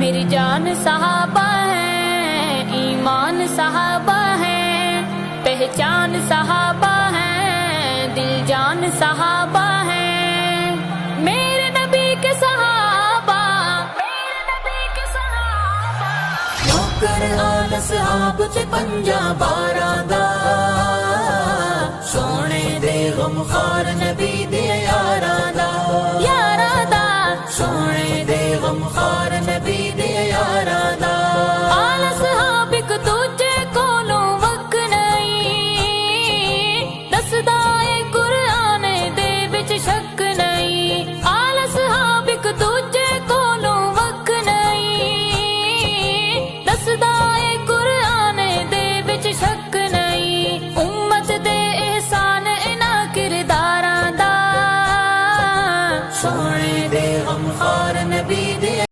मेरी जान सहाबा है, ईमान सहाबा है, पहचान सहाबा है, दिल जान सहाबा है। मेरे नबी के सहाबा, मेरे नबी के सहाबा। नौकर आल सहाब च पंजा बारादा, सोने दे गमखार नबी दे यारा दा, यारा दा। सोने दे गमखार नबी